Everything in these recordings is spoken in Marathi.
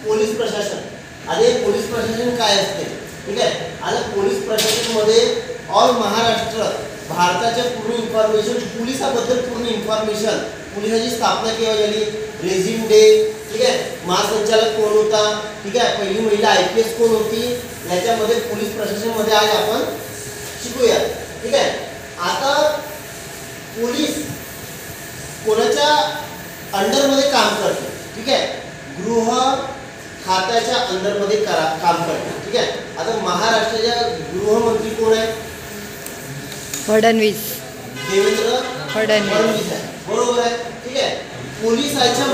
पोलीस प्रशासन। आता हे पोलीस प्रशासन काय असते, ठीक आहे। आता पोलीस प्रशासन मध्ये ऑल महाराष्ट्र भारताच्या पूर्ण इन्फॉर्मेशन, पोलिसाबद्दल पूर्ण इन्फॉर्मेशन, पोलिसाची स्थापना केव्हा झाली, रेझिम डे, ठीक आहे, महासंचालक कोण होता, ठीक आहे, पहिली महिला IPS कोण होती, याच्यामध्ये पोलीस प्रशासन मध्ये आज आपण शिकूया, ठीक आहे। आता पोलीस कोणाच्या अंडर मध्ये काम करते, ठीक आहे, गृह खात्याच्या अंडर मध्ये काम करते, ठीक आहे। आता महाराष्ट्राच्या गृहमंत्री कोण आहे, फडणवीस, देवेंद्र फडणवीस आहे, बरोबर आहे, ठीक आहे। पोलिसाच्या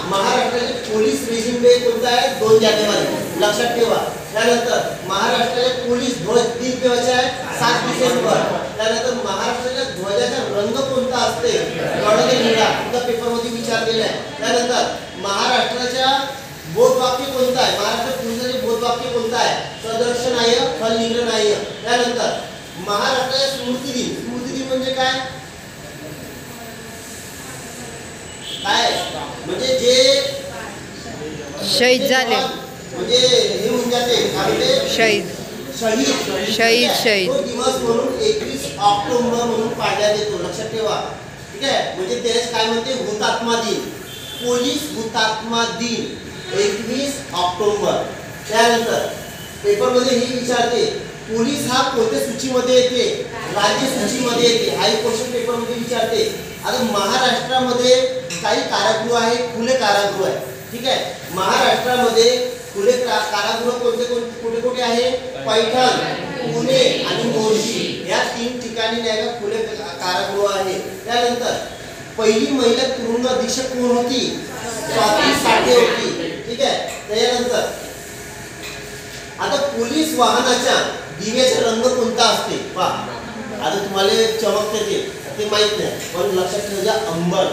महाराष्ट्राचे पोलीस रेझिम डे कोणता आहे, 2 जानेवारी, लक्षात ठेवा। त्यानंतर महाराष्ट्राचे पोलीस ध्वज दिन केव्हाचा आहे, 7 डिसेंबर। त्यानंतर महाराष्ट्राच्या ध्वजाचा रंग कोणता असते, काळा निळा, तुमच्या पेपर मध्ये विचारलेला आहे। त्यानंतर महाराष्ट्राच्या बोधवाक्य कोणता आहे, महाराष्ट्र पोलिसाचे बोधवाक्य कोणता आहे, सदर्शनाय फलनिर्णय। त्यानंतर महाराष्ट्राचा स्मृती दिन म्हणजे काय, म्हणजे जे शहीद झाले, म्हणजे हे होऊन जाते, शहीद तो दिवस म्हणून 21 ऑक्टोबर म्हणून पाडण्यात येतो, लक्षात ठेवा, ठीक आहे। म्हणजे त्यास काय म्हणते, हुतात्मा दिन, पोलीस हुतात्मा दिन 21 ऑक्टोबर। त्यानंतर पेपर मध्ये हे विचारते, पोलीस हा कोणत्या सूचीमध्ये येते, राज्य सूचीमध्ये येते, हा क्वेश्चन पेपर मध्ये विचारते। आता महाराष्ट्रामध्ये काही कारागृह आहे, खुले कारागृह आहे, ठीक आहे। महाराष्ट्रामध्ये खुले कारागृह कोणते कुठे आहे, पैठण, पुणे आणि मोर्शी या 3 ठिकाणी नाही का खुले कारागृह आहे। त्यानंतर पहिली महिला तुरुंग अधीक्षक कोण होती, स्वाती साठे होती, ठीक आहे। त्यानंतर आता पोलीस वाहनाच्या दिव्याचा रंग कोणता असते, पहा आता तुम्हाला चमकते ते माहित नाही, पण लक्षात ठेवा, अंबर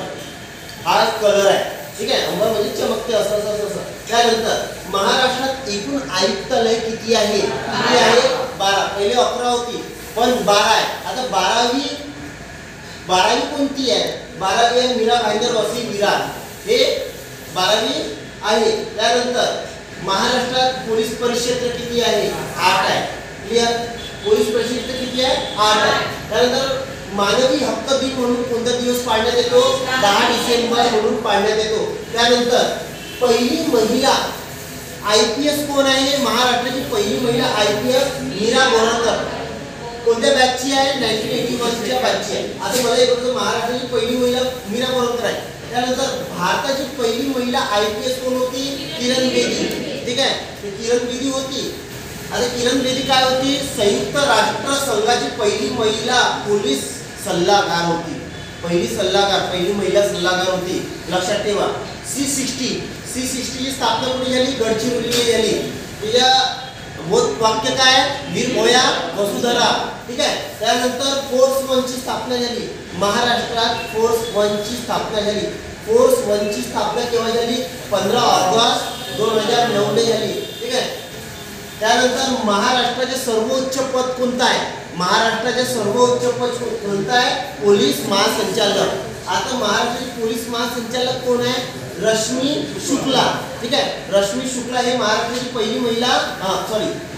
हा कलर आहे, ठीक आहे, अंबर म्हणजे चमकते असं। त्यानंतर महाराष्ट्रात एकूण आयुक्तालय किती आहे, 12, पहिले 11 होती पण 12 आहे। आता 12वी कोणती आहे, 12वी आहे मीरा भाईंदर वसई विरार, हे 12वी आहे। त्यानंतर महाराष्ट्रात पोलीस परिक्षेत्र किती आहे, 8 आहे, क्लियर, पोलीस परिक्षेत्र किती आहे, 8 आहे। त्यानंतर मानवी हक्क दिन म्हणून कोणता दिवस पाळण्यात येतो, 10 डिसेंबर म्हणून पाळण्यात येतो। त्यानंतर पहिली महिला IPS कोण आहे, महाराष्ट्राची पहिली महिला IPS मीरा बोरकर, कोणत्या बॅचची आहे, 1981 च्या बॅचची आहे। आता मला एक महाराष्ट्राची पहिली महिला मीरा बोरकर आहे। त्यानंतर भारताची पहिली महिला IPS कोण होती, किरण बेदी, ठीक आहे, किरण बेदी होती। आता किरण बेदी काय होती, संयुक्त राष्ट्र संघाची पहिली महिला पोलीस सल्लागार होती, पहिली महिला सल्लागार होती, लक्षात ठेवा। C60 ची स्थापना कुठे झाली, गडचिरोली झाली। तिच्या वाक्य काय, निर्भया वसुधरा, ठीक आहे। त्यानंतर फोर्स 1 ची स्थापना झाली, महाराष्ट्रात फोर्स 1 ची स्थापना झाली। फोर्स 1 ची स्थापना केव्हा झाली, 15 ऑगस्ट 2009 झाली, ठीक आहे। त्यानंतर महाराष्ट्राचे सर्वोच्च पद कोणतं आहे, महाराष्ट्राचे सर्वोच्च पद कोणतं आहे, पोलीस महासंचालक। आता महाराष्ट्राचे पोलीस महासंचालक कोण आहे, रश्मी शुक्ला, ठीक आहे। रश्मी शुक्ला हे महाराष्ट्राची पहिली महिला,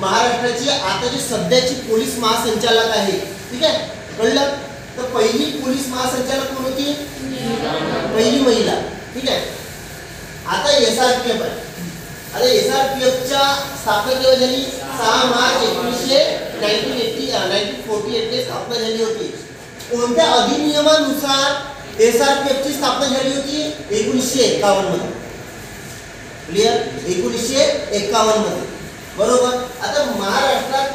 महाराष्ट्राची आताची सध्याची पोलीस महासंचालक आहे, ठीक आहे, कळलं। तर पहिली पोलीस महासंचालक कोण होती, पहिली महिला, ठीक आहे। आता SRPF आहे। आता SRPF च्या स्थापना केव्हा झाली, 6 मार्च 1948 ची स्थापना झाली होती। कोणत्या अधिनियमानुसार SRPF ची स्थापना झाली होती, 1951 मध्ये, क्लियर, 1951 मध्ये, बरोबर। आता महाराष्ट्रात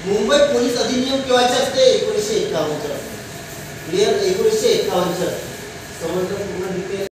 मुंबई पोलीस अधिनियम केव्हाचे असते, 1951 चा, क्लियर, 1951 चा, समजलं पूर्ण डिटेल।